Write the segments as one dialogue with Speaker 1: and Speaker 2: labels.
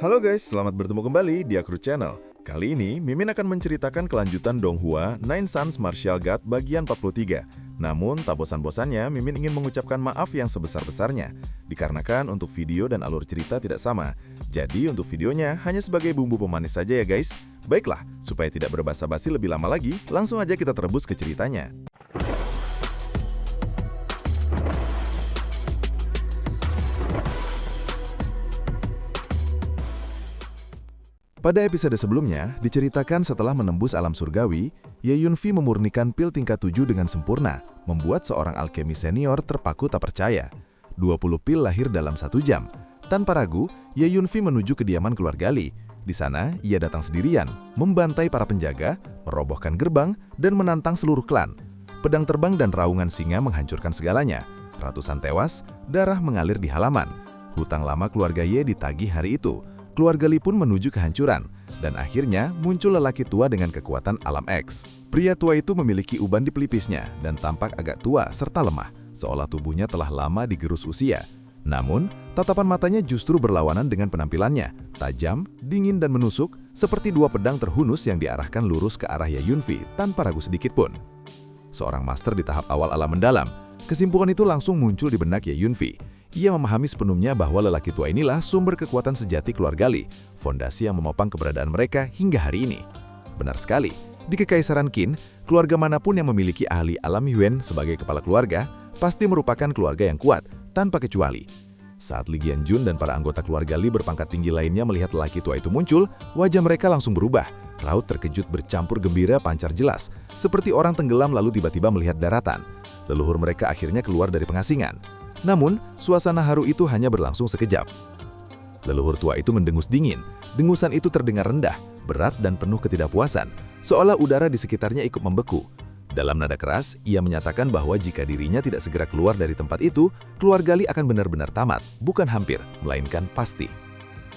Speaker 1: Halo guys, selamat bertemu kembali di Akru Channel. Kali ini, Mimin akan menceritakan kelanjutan Donghua Nine Sons Martial God bagian 43. Namun, tak bosan-bosannya, Mimin ingin mengucapkan maaf yang sebesar-besarnya. Dikarenakan untuk video dan alur cerita tidak sama. Jadi, untuk videonya hanya sebagai bumbu pemanis saja ya guys. Baiklah, supaya tidak berbasa-basi lebih lama lagi, langsung aja kita terebus ke ceritanya. Pada episode sebelumnya, diceritakan setelah menembus alam surgawi, Ye Yunfi memurnikan pil tingkat 7 dengan sempurna, membuat seorang alkemis senior terpaku tak percaya. 20 pil lahir dalam 1 jam. Tanpa ragu, Ye Yunfi menuju kediaman keluarga Li. Di sana, ia datang sendirian, membantai para penjaga, merobohkan gerbang, dan menantang seluruh klan. Pedang terbang dan raungan singa menghancurkan segalanya. Ratusan tewas, darah mengalir di halaman. Hutang lama keluarga Ye ditagih hari itu. Keluarga Li pun menuju kehancuran, dan akhirnya muncul lelaki tua dengan kekuatan alam X. Pria tua itu memiliki uban di pelipisnya dan tampak agak tua serta lemah, seolah tubuhnya telah lama digerus usia. Namun, tatapan matanya justru berlawanan dengan penampilannya, tajam, dingin dan menusuk, seperti dua pedang terhunus yang diarahkan lurus ke arah Ye Yunfi tanpa ragu sedikit pun. Seorang master di tahap awal alam mendalam, kesimpulan itu langsung muncul di benak Ye Yunfi. Ia memahami sepenuhnya bahwa lelaki tua inilah sumber kekuatan sejati keluarga Li, fondasi yang memopang keberadaan mereka hingga hari ini. Benar sekali, di Kekaisaran Qin, keluarga manapun yang memiliki ahli alam Yuan sebagai kepala keluarga, pasti merupakan keluarga yang kuat, tanpa kecuali. Saat Li Qianjun dan para anggota keluarga Li berpangkat tinggi lainnya melihat lelaki tua itu muncul, wajah mereka langsung berubah. Raut terkejut bercampur gembira pancar jelas, seperti orang tenggelam lalu tiba-tiba melihat daratan. Leluhur mereka akhirnya keluar dari pengasingan. Namun, suasana haru itu hanya berlangsung sekejap. Leluhur tua itu mendengus dingin. Dengusan itu terdengar rendah, berat dan penuh ketidakpuasan, seolah udara di sekitarnya ikut membeku. Dalam nada keras, ia menyatakan bahwa jika dirinya tidak segera keluar dari tempat itu, keluarga Li akan benar-benar tamat, bukan hampir, melainkan pasti.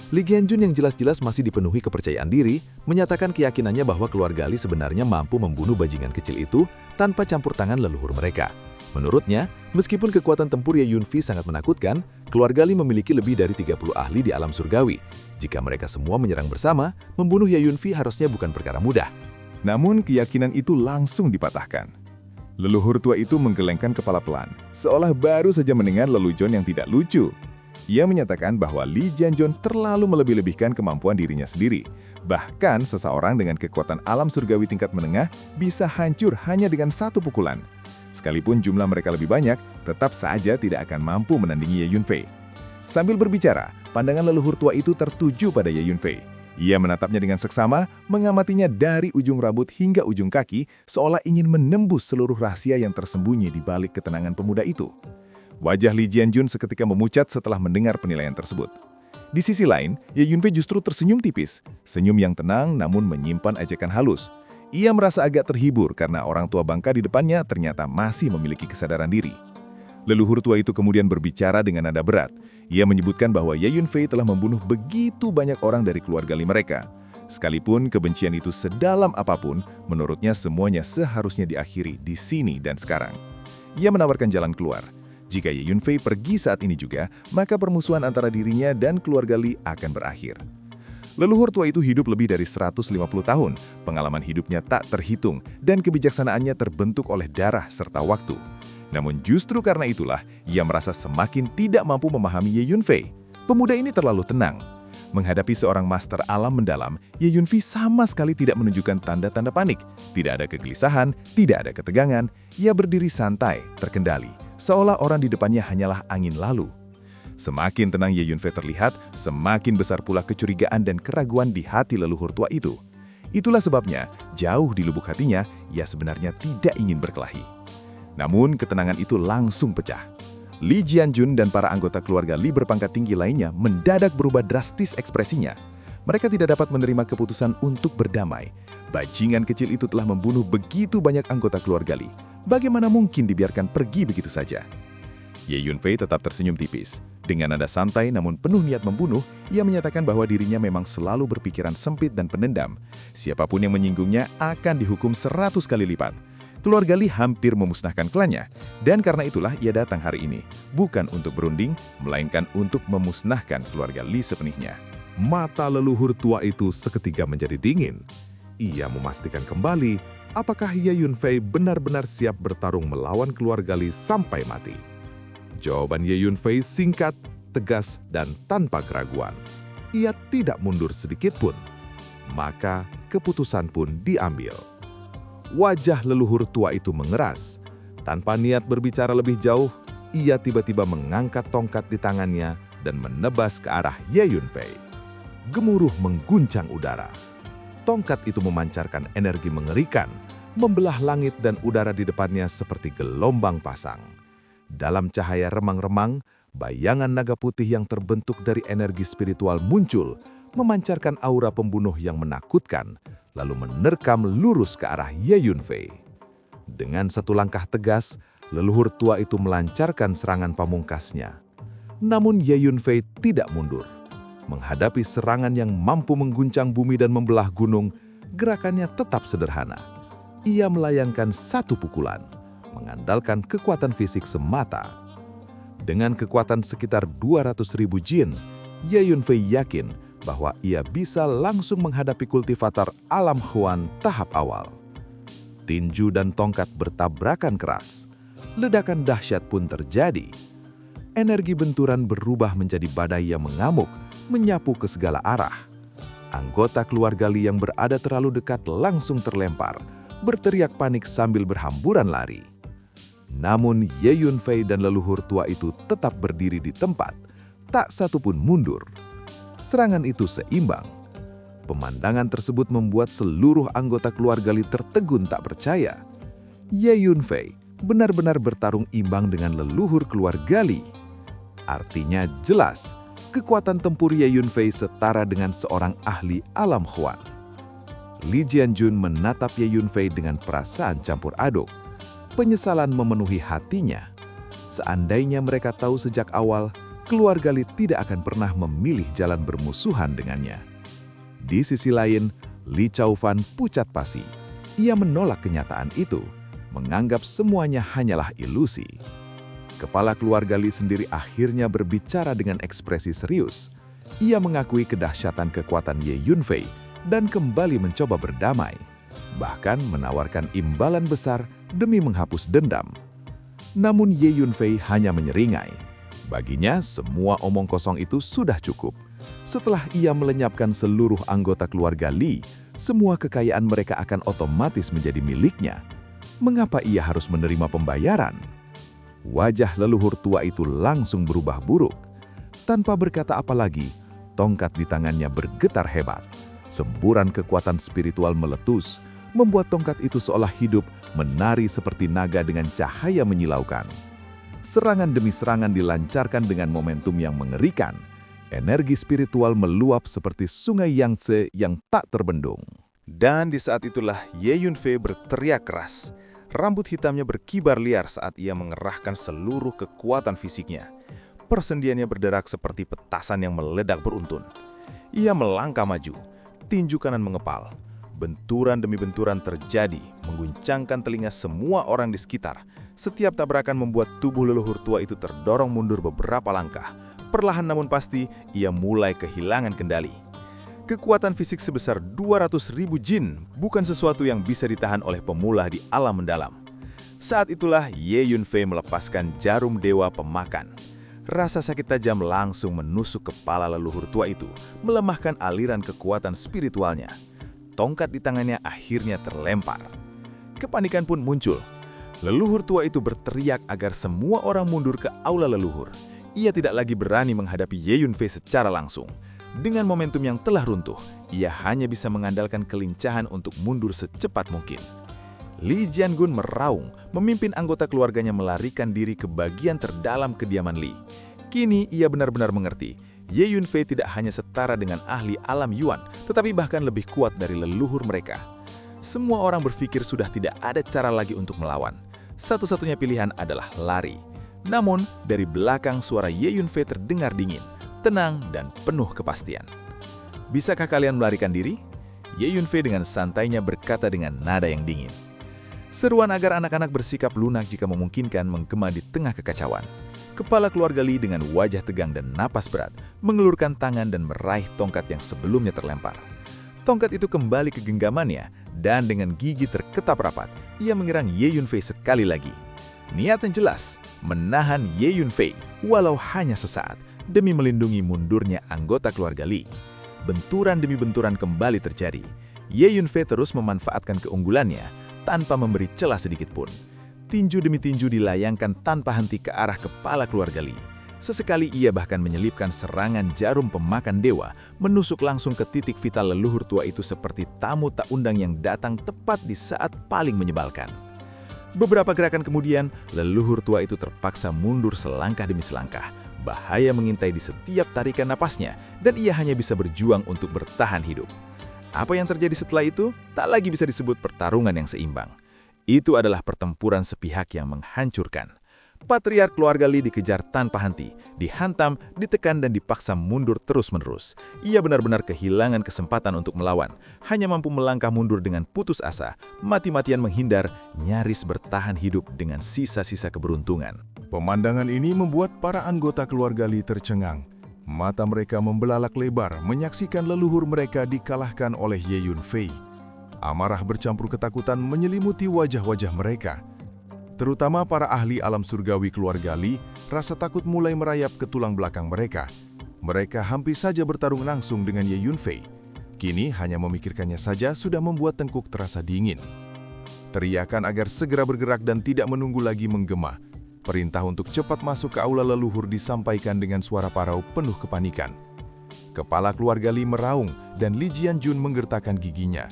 Speaker 1: Li Qianjun yang jelas-jelas masih dipenuhi kepercayaan diri, menyatakan keyakinannya bahwa keluarga Li sebenarnya mampu membunuh bajingan kecil itu tanpa campur tangan leluhur mereka. Menurutnya, meskipun kekuatan tempur Ye Yunfi sangat menakutkan, keluarga Li memiliki lebih dari 30 ahli di alam surgawi. Jika mereka semua menyerang bersama, membunuh Ye Yunfi harusnya bukan perkara mudah.
Speaker 2: Namun keyakinan itu langsung dipatahkan. Leluhur tua itu menggelengkan kepala pelan, seolah baru saja mendengar lelucon yang tidak lucu. Ia menyatakan bahwa Li Qianjun terlalu melebih-lebihkan kemampuan dirinya sendiri. Bahkan seseorang dengan kekuatan alam surgawi tingkat menengah bisa hancur hanya dengan satu pukulan. Sekalipun jumlah mereka lebih banyak, tetap saja tidak akan mampu menandingi Ye Yunfei. Sambil berbicara, pandangan leluhur tua itu tertuju pada Ye Yunfei. Ia menatapnya dengan seksama, mengamatinya dari ujung rambut hingga ujung kaki, seolah ingin menembus seluruh rahasia yang tersembunyi di balik ketenangan pemuda itu. Wajah Li Qianjun seketika memucat setelah mendengar penilaian tersebut. Di sisi lain, Ye Yunfei justru tersenyum tipis, senyum yang tenang namun menyimpan ejekan halus. Ia merasa agak terhibur karena orang tua bangka di depannya ternyata masih memiliki kesadaran diri. Leluhur tua itu kemudian berbicara dengan nada berat. Ia menyebutkan bahwa Ye Yunfei telah membunuh begitu banyak orang dari keluarga Li mereka. Sekalipun kebencian itu sedalam apapun, menurutnya semuanya seharusnya diakhiri di sini dan sekarang. Ia menawarkan jalan keluar. Jika Ye Yunfei pergi saat ini juga, maka permusuhan antara dirinya dan keluarga Li akan berakhir. Leluhur tua itu hidup lebih dari 150 tahun, pengalaman hidupnya tak terhitung, dan kebijaksanaannya terbentuk oleh darah serta waktu. Namun justru karena itulah, ia merasa semakin tidak mampu memahami Ye Yunfei. Pemuda ini terlalu tenang. Menghadapi seorang master alam mendalam, Ye Yunfei sama sekali tidak menunjukkan tanda-tanda panik. Tidak ada kegelisahan, tidak ada ketegangan, ia berdiri santai, terkendali, seolah orang di depannya hanyalah angin lalu. Semakin tenang Ye Yunfei terlihat, semakin besar pula kecurigaan dan keraguan di hati leluhur tua itu. Itulah sebabnya, jauh di lubuk hatinya, ia sebenarnya tidak ingin berkelahi. Namun, ketenangan itu langsung pecah. Li Qianjun dan para anggota keluarga Li berpangkat tinggi lainnya mendadak berubah drastis ekspresinya. Mereka tidak dapat menerima keputusan untuk berdamai. Bajingan kecil itu telah membunuh begitu banyak anggota keluarga Li. Bagaimana mungkin dibiarkan pergi begitu saja? Ye Yunfei tetap tersenyum tipis. Dengan nada santai namun penuh niat membunuh, ia menyatakan bahwa dirinya memang selalu berpikiran sempit dan pendendam. Siapapun yang menyinggungnya akan dihukum 100 kali lipat. Keluarga Li hampir memusnahkan klannya, dan karena itulah ia datang hari ini. Bukan untuk berunding, melainkan untuk memusnahkan keluarga Li sepenuhnya.
Speaker 1: Mata leluhur tua itu seketika menjadi dingin. Ia memastikan kembali apakah Ye Yunfei benar-benar siap bertarung melawan keluarga Li sampai mati. Jawaban Ye Yunfei singkat, tegas, dan tanpa keraguan. Ia tidak mundur sedikit pun. Maka keputusan pun diambil. Wajah leluhur tua itu mengeras. Tanpa niat berbicara lebih jauh, ia tiba-tiba mengangkat tongkat di tangannya dan menebas ke arah Ye Yunfei. Gemuruh mengguncang udara. Tongkat itu memancarkan energi mengerikan, membelah langit dan udara di depannya seperti gelombang pasang. Dalam cahaya remang-remang, bayangan naga putih yang terbentuk dari energi spiritual muncul, memancarkan aura pembunuh yang menakutkan, lalu menerkam lurus ke arah Ye Yunfei. Dengan satu langkah tegas, leluhur tua itu melancarkan serangan pamungkasnya. Namun Ye Yunfei tidak mundur. Menghadapi serangan yang mampu mengguncang bumi dan membelah gunung, gerakannya tetap sederhana. Ia melayangkan satu pukulan, mengandalkan kekuatan fisik semata. Dengan kekuatan sekitar 200.000 jin, Ye Yunfei yakin bahwa ia bisa langsung menghadapi kultivator alam Huan tahap awal. Tinju dan tongkat bertabrakan keras. Ledakan dahsyat pun terjadi. Energi benturan berubah menjadi badai yang mengamuk, menyapu ke segala arah. Anggota keluarga Li yang berada terlalu dekat langsung terlempar, berteriak panik sambil berhamburan lari. Namun Ye Yunfei dan leluhur tua itu tetap berdiri di tempat, tak satu pun mundur. Serangan itu seimbang. Pemandangan tersebut membuat seluruh anggota keluarga Li tertegun tak percaya. Ye Yunfei benar-benar bertarung imbang dengan leluhur keluarga Li. Artinya jelas, kekuatan tempur Ye Yunfei setara dengan seorang ahli alam Huan. Li Jianjun menatap Ye Yunfei dengan perasaan campur aduk. Penyesalan memenuhi hatinya. Seandainya mereka tahu sejak awal, keluarga Li tidak akan pernah memilih jalan bermusuhan dengannya. Di sisi lain, Li Chaofan pucat pasi. Ia menolak kenyataan itu, menganggap semuanya hanyalah ilusi. Kepala keluarga Li sendiri akhirnya berbicara dengan ekspresi serius. Ia mengakui kedahsyatan kekuatan Ye Yunfei dan kembali mencoba berdamai, bahkan menawarkan imbalan besar demi menghapus dendam. Namun Ye Yunfei hanya menyeringai. Baginya, semua omong kosong itu sudah cukup. Setelah ia melenyapkan seluruh anggota keluarga Li, semua kekayaan mereka akan otomatis menjadi miliknya. Mengapa ia harus menerima pembayaran? Wajah leluhur tua itu langsung berubah buruk. Tanpa berkata apa lagi, tongkat di tangannya bergetar hebat. Semburan kekuatan spiritual meletus, membuat tongkat itu seolah hidup, menari seperti naga dengan cahaya menyilaukan. Serangan demi serangan dilancarkan dengan momentum yang mengerikan. Energi spiritual meluap seperti sungai Yangtze yang tak terbendung. Dan di saat itulah Ye Yunfei berteriak keras. Rambut hitamnya berkibar liar saat ia mengerahkan seluruh kekuatan fisiknya. Persendiannya berderak seperti petasan yang meledak beruntun. Ia melangkah maju, tinju kanan mengepal. Benturan demi benturan terjadi, mengguncangkan telinga semua orang di sekitar. Setiap tabrakan membuat tubuh leluhur tua itu terdorong mundur beberapa langkah. Perlahan namun pasti, ia mulai kehilangan kendali. Kekuatan fisik sebesar 200.000 jin bukan sesuatu yang bisa ditahan oleh pemula di alam mendalam. Saat itulah Ye Yunfei melepaskan jarum dewa pemakan. Rasa sakit tajam langsung menusuk kepala leluhur tua itu, melemahkan aliran kekuatan spiritualnya. Tongkat di tangannya akhirnya terlempar. Kepanikan pun muncul. Leluhur tua itu berteriak agar semua orang mundur ke aula leluhur. Ia tidak lagi berani menghadapi Ye Yunfei secara langsung. Dengan momentum yang telah runtuh, ia hanya bisa mengandalkan kelincahan untuk mundur secepat mungkin. Li Jiangun meraung, memimpin anggota keluarganya melarikan diri ke bagian terdalam kediaman Li. Kini ia benar-benar mengerti, Ye Yunfei tidak hanya setara dengan ahli alam Yuan, tetapi bahkan lebih kuat dari leluhur mereka. Semua orang berpikir sudah tidak ada cara lagi untuk melawan. Satu-satunya pilihan adalah lari. Namun, dari belakang suara Ye Yunfei terdengar dingin, tenang, dan penuh kepastian. Bisakah kalian melarikan diri? Ye Yunfei dengan santainya berkata dengan nada yang dingin. Seruan agar anak-anak bersikap lunak jika memungkinkan menggema di tengah kekacauan. Kepala keluarga Li dengan wajah tegang dan napas berat mengelurkan tangan dan meraih tongkat yang sebelumnya terlempar. Tongkat itu kembali ke genggamannya dan dengan gigi terketap rapat, ia menyerang Ye Yunfei sekali lagi. Niat yang jelas, menahan Ye Yunfei walau hanya sesaat demi melindungi mundurnya anggota keluarga Li. Benturan demi benturan kembali terjadi. Ye Yunfei terus memanfaatkan keunggulannya tanpa memberi celah sedikit pun. Tinju demi tinju dilayangkan tanpa henti ke arah kepala keluarga Li. Sesekali ia bahkan menyelipkan serangan jarum pemakan dewa, menusuk langsung ke titik vital leluhur tua itu seperti tamu tak undang yang datang tepat di saat paling menyebalkan. Beberapa gerakan kemudian, leluhur tua itu terpaksa mundur selangkah demi selangkah. Bahaya mengintai di setiap tarikan napasnya, dan ia hanya bisa berjuang untuk bertahan hidup. Apa yang terjadi setelah itu, tak lagi bisa disebut pertarungan yang seimbang. Itu adalah pertempuran sepihak yang menghancurkan. Patriark keluarga Li dikejar tanpa henti, dihantam, ditekan dan dipaksa mundur terus-menerus. Ia benar-benar kehilangan kesempatan untuk melawan, hanya mampu melangkah mundur dengan putus asa, mati-matian menghindar, nyaris bertahan hidup dengan sisa-sisa keberuntungan.
Speaker 2: Pemandangan ini membuat para anggota keluarga Li tercengang. Mata mereka membelalak lebar menyaksikan leluhur mereka dikalahkan oleh Ye Yunfei. Amarah bercampur ketakutan menyelimuti wajah-wajah mereka. Terutama para ahli alam surgawi keluarga Li, rasa takut mulai merayap ke tulang belakang mereka. Mereka hampir saja bertarung langsung dengan Ye Yunfei. Kini hanya memikirkannya saja sudah membuat tengkuk terasa dingin. Teriakan agar segera bergerak dan tidak menunggu lagi menggema. Perintah untuk cepat masuk ke aula leluhur disampaikan dengan suara parau penuh kepanikan. Kepala keluarga Li meraung dan Li Jianjun menggertakkan giginya.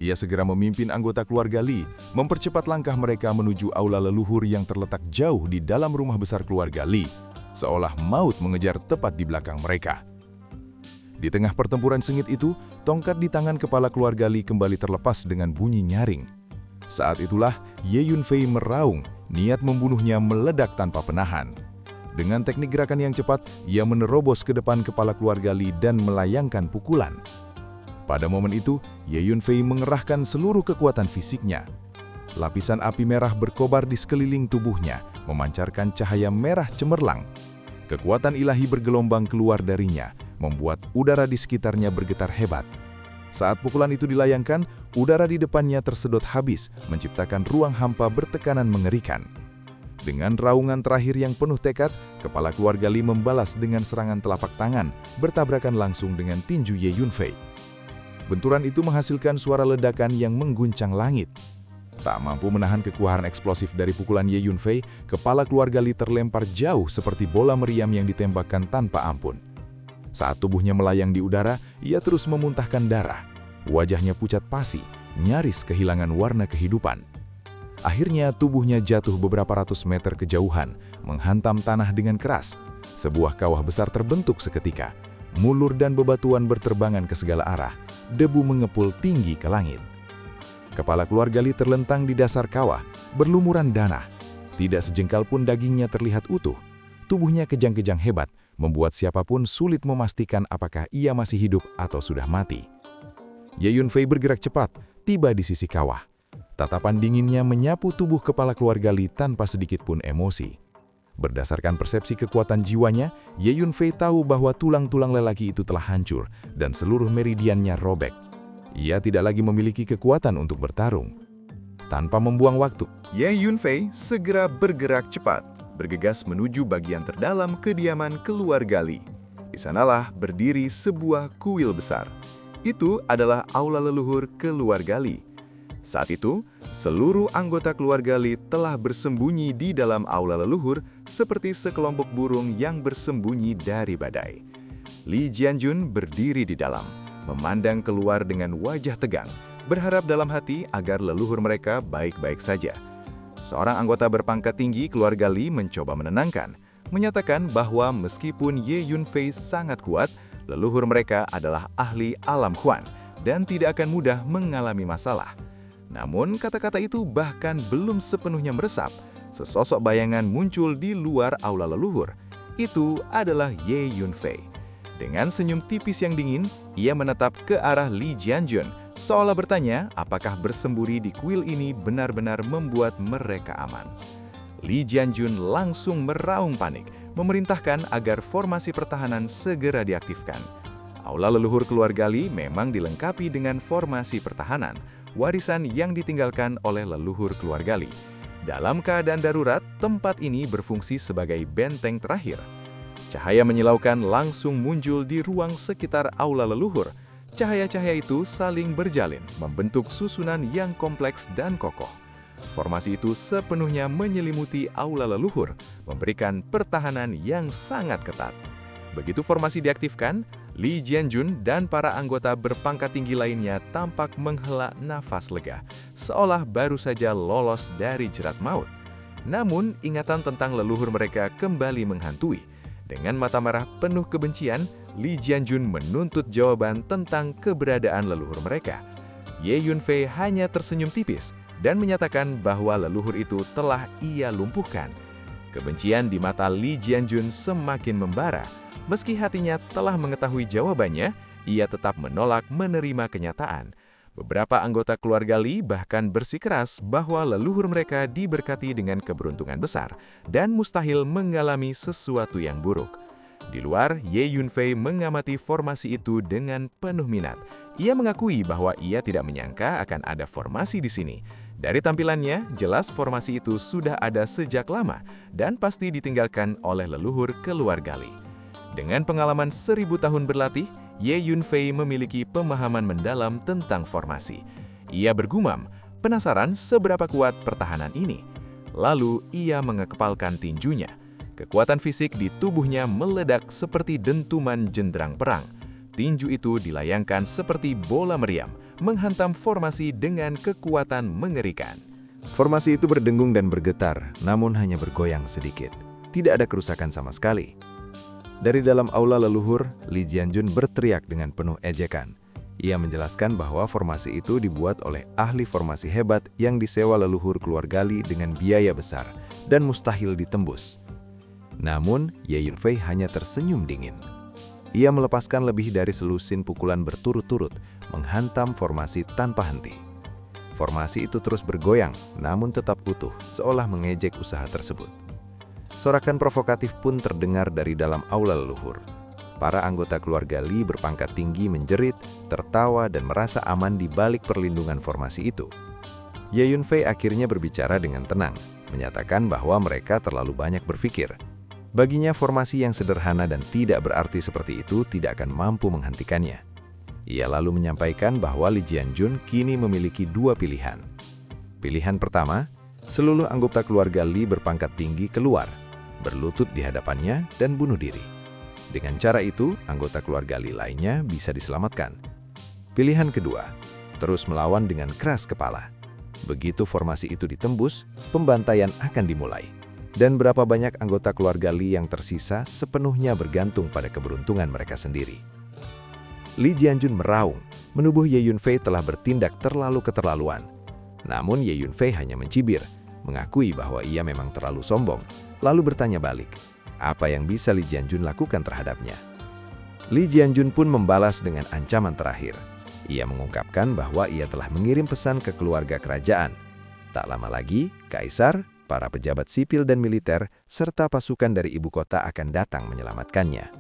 Speaker 2: Ia segera memimpin anggota keluarga Li, mempercepat langkah mereka menuju aula leluhur yang terletak jauh di dalam rumah besar keluarga Li, seolah maut mengejar tepat di belakang mereka. Di tengah pertempuran sengit itu, tongkat di tangan kepala keluarga Li kembali terlepas dengan bunyi nyaring. Saat itulah Ye Yunfei meraung, niat membunuhnya meledak tanpa penahan. Dengan teknik gerakan yang cepat, ia menerobos ke depan kepala keluarga Li dan melayangkan pukulan. Pada momen itu, Ye Yunfei mengerahkan seluruh kekuatan fisiknya. Lapisan api merah berkobar di sekeliling tubuhnya, memancarkan cahaya merah cemerlang. Kekuatan ilahi bergelombang keluar darinya, membuat udara di sekitarnya bergetar hebat. Saat pukulan itu dilayangkan, udara di depannya tersedot habis, menciptakan ruang hampa bertekanan mengerikan. Dengan raungan terakhir yang penuh tekad, kepala keluarga Li membalas dengan serangan telapak tangan, bertabrakan langsung dengan tinju Ye Yunfei. Benturan itu menghasilkan suara ledakan yang mengguncang langit. Tak mampu menahan kekuatan eksplosif dari pukulan Ye Yunfei, kepala keluarga Li terlempar jauh seperti bola meriam yang ditembakkan tanpa ampun. Saat tubuhnya melayang di udara, ia terus memuntahkan darah. Wajahnya pucat pasi, nyaris kehilangan warna kehidupan. Akhirnya tubuhnya jatuh beberapa ratus meter kejauhan, menghantam tanah dengan keras. Sebuah kawah besar terbentuk seketika. Mulur dan bebatuan berterbangan ke segala arah, debu mengepul tinggi ke langit. Kepala keluarga Li terlentang di dasar kawah, berlumuran danah. Tidak sejengkal pun dagingnya terlihat utuh. Tubuhnya kejang-kejang hebat, membuat siapapun sulit memastikan apakah ia masih hidup atau sudah mati. Ye Yunfei bergerak cepat, tiba di sisi kawah. Tatapan dinginnya menyapu tubuh kepala keluarga Li tanpa sedikit pun emosi. Berdasarkan persepsi kekuatan jiwanya, Ye Yunfei tahu bahwa tulang-tulang lelaki itu telah hancur dan seluruh meridiannya robek. Ia tidak lagi memiliki kekuatan untuk bertarung. Tanpa membuang waktu,
Speaker 3: Ye Yunfei segera bergerak cepat, bergegas menuju bagian terdalam kediaman keluarga Li. Di sanalah berdiri sebuah kuil besar. Itu adalah aula leluhur keluarga Li. Saat itu, seluruh anggota keluarga Li telah bersembunyi di dalam aula leluhur seperti sekelompok burung yang bersembunyi dari badai. Li Jianjun berdiri di dalam, memandang keluar dengan wajah tegang, berharap dalam hati agar leluhur mereka baik-baik saja. Seorang anggota berpangkat tinggi keluarga Li mencoba menenangkan, menyatakan bahwa meskipun Ye Yunfei sangat kuat, leluhur mereka adalah ahli alam Huan dan tidak akan mudah mengalami masalah. Namun kata-kata itu bahkan belum sepenuhnya meresap. Sesosok bayangan muncul di luar aula leluhur. Itu adalah Ye Yunfei. Dengan senyum tipis yang dingin, ia menatap ke arah Li Jianjun, seolah bertanya apakah bersembunyi di kuil ini benar-benar membuat mereka aman. Li Jianjun langsung meraung panik, memerintahkan agar formasi pertahanan segera diaktifkan. Aula leluhur keluarga Lee memang dilengkapi dengan formasi pertahanan, warisan yang ditinggalkan oleh leluhur keluarga Lee. Dalam keadaan darurat, tempat ini berfungsi sebagai benteng terakhir. Cahaya menyilaukan langsung muncul di ruang sekitar aula leluhur. Cahaya-cahaya itu saling berjalin, membentuk susunan yang kompleks dan kokoh. Formasi itu sepenuhnya menyelimuti aula leluhur, memberikan pertahanan yang sangat ketat. Begitu formasi diaktifkan, Lee Jianjun dan para anggota berpangkat tinggi lainnya tampak menghela nafas lega, seolah baru saja lolos dari jerat maut. Namun, ingatan tentang leluhur mereka kembali menghantui. Dengan mata merah penuh kebencian, Lee Jianjun menuntut jawaban tentang keberadaan leluhur mereka. Ye Yunfei hanya tersenyum tipis dan menyatakan bahwa leluhur itu telah ia lumpuhkan. Kebencian di mata Lee Jianjun semakin membara. Meski hatinya telah mengetahui jawabannya, ia tetap menolak menerima kenyataan. Beberapa anggota keluarga Lee bahkan bersikeras bahwa leluhur mereka diberkati dengan keberuntungan besar dan mustahil mengalami sesuatu yang buruk. Di luar, Ye Yunfei mengamati formasi itu dengan penuh minat. Ia mengakui bahwa ia tidak menyangka akan ada formasi di sini. Dari tampilannya, jelas formasi itu sudah ada sejak lama dan pasti ditinggalkan oleh leluhur keluarga Lee. Dengan pengalaman 1000 tahun berlatih, Ye Yunfei memiliki pemahaman mendalam tentang formasi. Ia bergumam, penasaran seberapa kuat pertahanan ini. Lalu ia mengekepalkan tinjunya. Kekuatan fisik di tubuhnya meledak seperti dentuman jendrang perang. Tinju itu dilayangkan seperti bola meriam, menghantam formasi dengan kekuatan mengerikan.
Speaker 1: Formasi itu berdengung dan bergetar, namun hanya bergoyang sedikit. Tidak ada kerusakan sama sekali. Dari dalam aula leluhur, Lee Jianjun berteriak dengan penuh ejekan. Ia menjelaskan bahwa formasi itu dibuat oleh ahli formasi hebat yang disewa leluhur keluarga Lee dengan biaya besar dan mustahil ditembus. Namun, Ye Yunfei hanya tersenyum dingin. Ia melepaskan lebih dari selusin pukulan berturut-turut, menghantam formasi tanpa henti. Formasi itu terus bergoyang, namun tetap utuh, seolah mengejek usaha tersebut. Sorakan provokatif pun terdengar dari dalam aula leluhur. Para anggota keluarga Lee berpangkat tinggi menjerit, tertawa, dan merasa aman di balik perlindungan formasi itu. Ye Yunfei akhirnya berbicara dengan tenang, menyatakan bahwa mereka terlalu banyak berpikir. Baginya formasi yang sederhana dan tidak berarti seperti itu tidak akan mampu menghentikannya. Ia lalu menyampaikan bahwa Lee Jianjun kini memiliki dua pilihan. Pilihan pertama, seluruh anggota keluarga Lee berpangkat tinggi keluar, berlutut di hadapannya, dan bunuh diri. Dengan cara itu, anggota keluarga Lee lainnya bisa diselamatkan. Pilihan kedua, terus melawan dengan keras kepala. Begitu formasi itu ditembus, pembantaian akan dimulai. Dan berapa banyak anggota keluarga Lee yang tersisa sepenuhnya bergantung pada keberuntungan mereka sendiri. Lee Jianjun meraung, menuduh Ye Yunfei telah bertindak terlalu keterlaluan. Namun Ye Yunfei hanya mencibir, mengakui bahwa ia memang terlalu sombong, lalu bertanya balik, apa yang bisa Lee Jianjun lakukan terhadapnya. Lee Jianjun pun membalas dengan ancaman terakhir. Ia mengungkapkan bahwa ia telah mengirim pesan ke keluarga kerajaan. Tak lama lagi, kaisar, para pejabat sipil dan militer, serta pasukan dari ibu kota akan datang menyelamatkannya.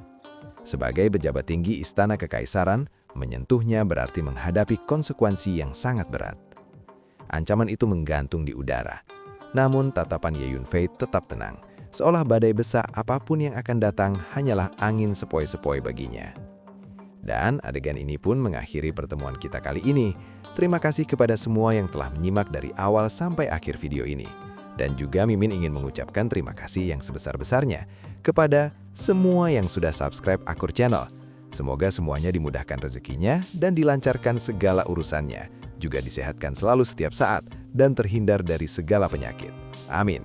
Speaker 1: Sebagai pejabat tinggi istana kekaisaran, menyentuhnya berarti menghadapi konsekuensi yang sangat berat. Ancaman itu menggantung di udara. Namun tatapan Ye Yunfei tetap tenang, seolah badai besar apapun yang akan datang hanyalah angin sepoi-sepoi baginya. Dan adegan ini pun mengakhiri pertemuan kita kali ini. Terima kasih kepada semua yang telah menyimak dari awal sampai akhir video ini. Dan juga Mimin ingin mengucapkan terima kasih yang sebesar-besarnya kepada semua yang sudah subscribe Akur Channel. Semoga semuanya dimudahkan rezekinya dan dilancarkan segala urusannya. Juga disehatkan selalu setiap saat dan terhindar dari segala penyakit. Amin.